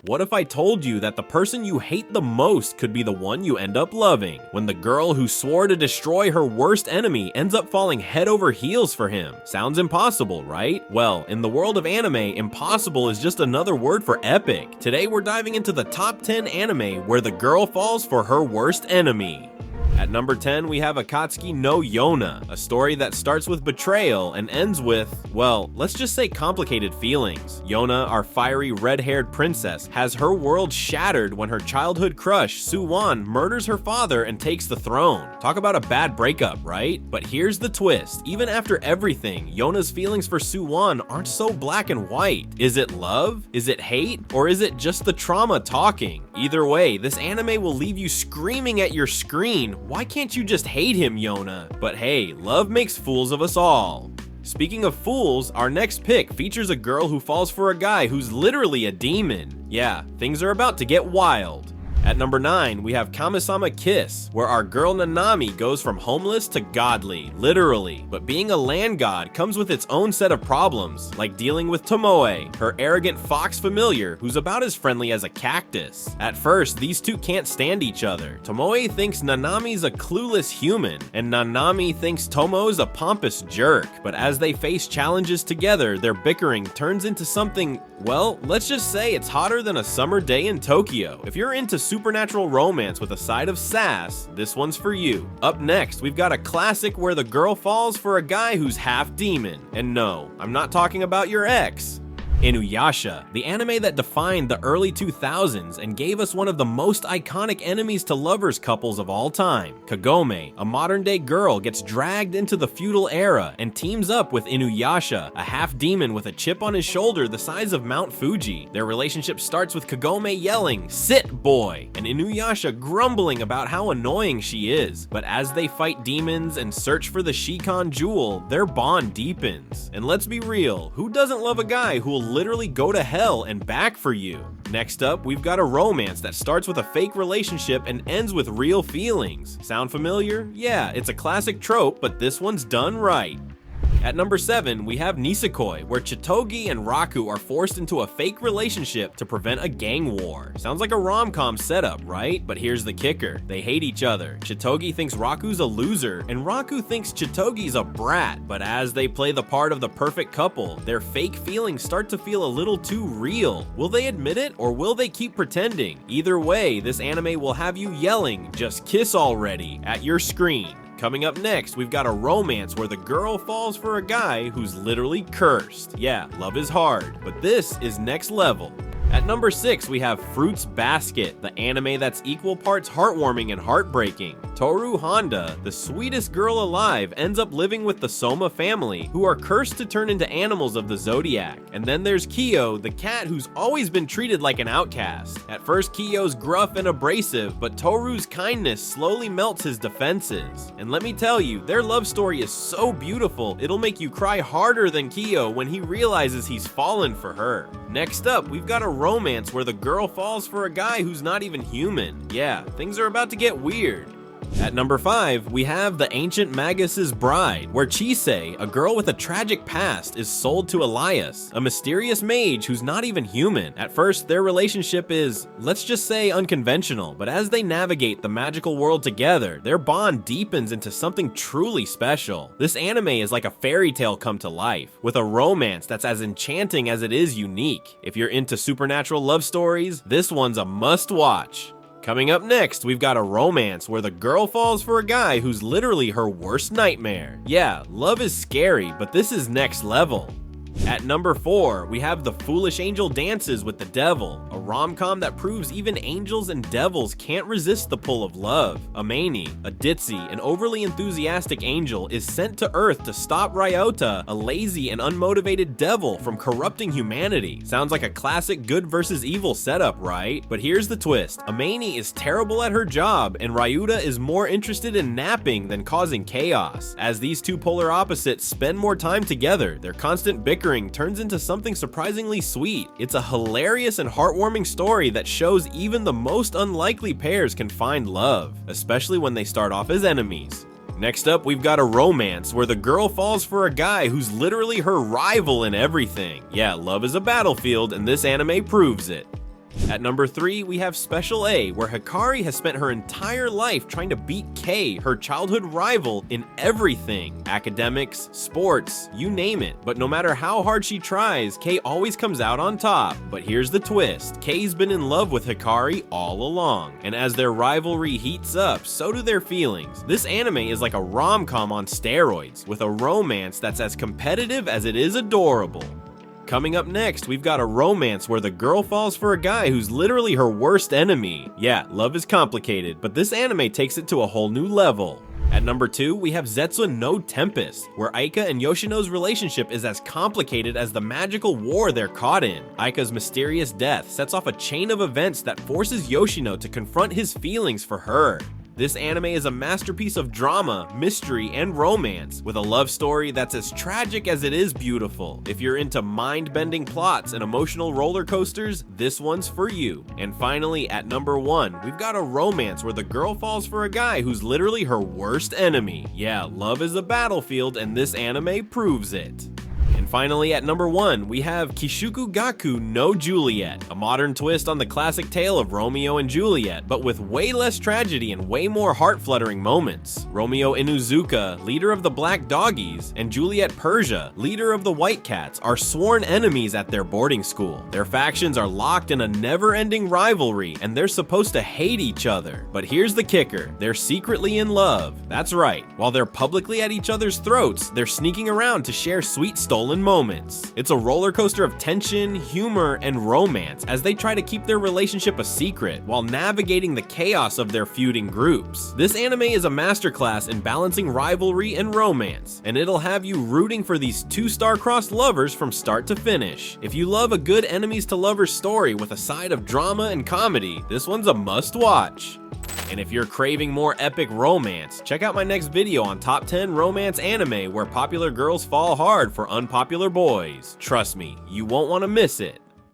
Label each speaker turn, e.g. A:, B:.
A: What if I told you that the person you hate the most could be the one you end up loving? When the girl who swore to destroy her worst enemy ends up falling head over heels for him. Sounds impossible, right? Well, in the world of anime, impossible is just another word for epic. Today we're diving into the top 10 anime where the girl falls for her worst enemy. At number 10, we have Akatsuki no Yona, a story that starts with betrayal and ends with, well, let's just say complicated feelings. Yona, our fiery red-haired princess, has her world shattered when her childhood crush, Su-won, murders her father and takes the throne. Talk about a bad breakup, right? But here's the twist. Even after everything, Yona's feelings for Su-won aren't so black and white. Is it love? Is it hate? Or is it just the trauma talking? Either way, this anime will leave you screaming at your screen. Why can't you just hate him, Yona? But hey, love makes fools of us all. Speaking of fools, our next pick features a girl who falls for a guy who's literally a demon. Yeah, things are about to get wild. At number 9, we have Kami-sama Kiss, where our girl Nanami goes from homeless to godly, literally. But being a land god comes with its own set of problems, like dealing with Tomoe, her arrogant fox familiar who's about as friendly as a cactus. At first, these two can't stand each other. Tomoe thinks Nanami's a clueless human, and Nanami thinks Tomoe's a pompous jerk. But as they face challenges together, their bickering turns into something, well, let's just say it's hotter than a summer day in Tokyo. If you're into supernatural romance with a side of sass, this one's for you. Up next, we've got a classic where the girl falls for a guy who's half demon. And no, I'm not talking about your ex. Inuyasha, the anime that defined the early 2000s and gave us one of the most iconic enemies to lovers couples of all time. Kagome, a modern-day girl, gets dragged into the feudal era and teams up with Inuyasha, a half-demon with a chip on his shoulder the size of Mount Fuji. Their relationship starts with Kagome yelling, "Sit, boy!" and Inuyasha grumbling about how annoying she is. But as they fight demons and search for the Shikon jewel, their bond deepens. And let's be real, who doesn't love a guy who will literally go to hell and back for you? Next up, we've got a romance that starts with a fake relationship and ends with real feelings. Sound familiar? Yeah, it's a classic trope, but this one's done right. At number 7, we have Nisekoi, where Chitogi and Raku are forced into a fake relationship to prevent a gang war. Sounds like a rom-com setup, right? But here's the kicker. They hate each other. Chitogi thinks Raku's a loser, and Raku thinks Chitogi's a brat. But as they play the part of the perfect couple, their fake feelings start to feel a little too real. Will they admit it, or will they keep pretending? Either way, this anime will have you yelling, "Just kiss already," at your screen. Coming up next, we've got a romance where the girl falls for a guy who's literally cursed. Yeah, love is hard, but this is next level. At number 6, we have Fruits Basket, the anime that's equal parts heartwarming and heartbreaking. Toru Honda, the sweetest girl alive, ends up living with the Soma family, who are cursed to turn into animals of the zodiac. And then there's Kyo, the cat who's always been treated like an outcast. At first, Kyo's gruff and abrasive, but Toru's kindness slowly melts his defenses. And let me tell you, their love story is so beautiful, it'll make you cry harder than Kyo when he realizes he's fallen for her. Next up, we've got a romance where the girl falls for a guy who's not even human. Yeah, things are about to get weird. At number 5, we have The Ancient Magus' Bride, where Chise, a girl with a tragic past, is sold to Elias, a mysterious mage who's not even human. At first, their relationship is, let's just say, unconventional, but as they navigate the magical world together, their bond deepens into something truly special. This anime is like a fairy tale come to life, with a romance that's as enchanting as it is unique. If you're into supernatural love stories, this one's a must-watch. Coming up next, we've got a romance where the girl falls for a guy who's literally her worst nightmare. Yeah, love is scary, but this is next level. At number 4, we have The Foolish Angel Dances with the Devil, a rom-com that proves even angels and devils can't resist the pull of love. Amani, a ditzy and overly enthusiastic angel, is sent to Earth to stop Ryota, a lazy and unmotivated devil, from corrupting humanity. Sounds like a classic good versus evil setup, right? But here's the twist. Amani is terrible at her job, and Ryuta is more interested in napping than causing chaos. As these two polar opposites spend more time together, their constant bickering turns into something surprisingly sweet. It's a hilarious and heartwarming story that shows even the most unlikely pairs can find love, especially when they start off as enemies. Next up, we've got a romance where the girl falls for a guy who's literally her rival in everything. Yeah, love is a battlefield, and this anime proves it. At number 3, we have Special A, where Hikari has spent her entire life trying to beat Kei, her childhood rival, in everything. Academics, sports, you name it. But no matter how hard she tries, Kei always comes out on top. But here's the twist. Kei's been in love with Hikari all along. And as their rivalry heats up, so do their feelings. This anime is like a rom-com on steroids, with a romance that's as competitive as it is adorable. Coming up next, we've got a romance where the girl falls for a guy who's literally her worst enemy. Yeah, love is complicated, but this anime takes it to a whole new level. At number 2, we have Zetsuen no Tempest, where Aika and Yoshino's relationship is as complicated as the magical war they're caught in. Aika's mysterious death sets off a chain of events that forces Yoshino to confront his feelings for her. This anime is a masterpiece of drama, mystery, and romance, with a love story that's as tragic as it is beautiful. If you're into mind-bending plots and emotional roller coasters, this one's for you. And finally, at number 1, we've got a romance where the girl falls for a guy who's literally her worst enemy. Yeah, love is a battlefield, and this anime proves it. And finally, at number 1, we have Kishuku Gakkou no Juliet, a modern twist on the classic tale of Romeo and Juliet, but with way less tragedy and way more heart-fluttering moments. Romeo Inuzuka, leader of the Black Doggies, and Juliet Persia, leader of the White Cats, are sworn enemies at their boarding school. Their factions are locked in a never-ending rivalry, and they're supposed to hate each other. But here's the kicker, they're secretly in love. That's right, while they're publicly at each other's throats, they're sneaking around to share sweet stolen moments. It's a roller coaster of tension, humor, and romance as they try to keep their relationship a secret while navigating the chaos of their feuding groups. This anime is a masterclass in balancing rivalry and romance, and it'll have you rooting for these two star-crossed lovers from start to finish. If you love a good enemies to lovers story with a side of drama and comedy, this one's a must-watch. And if you're craving more epic romance, check out my next video on top 10 romance anime where popular girls fall hard for unpopular boys. Trust me, you won't want to miss it.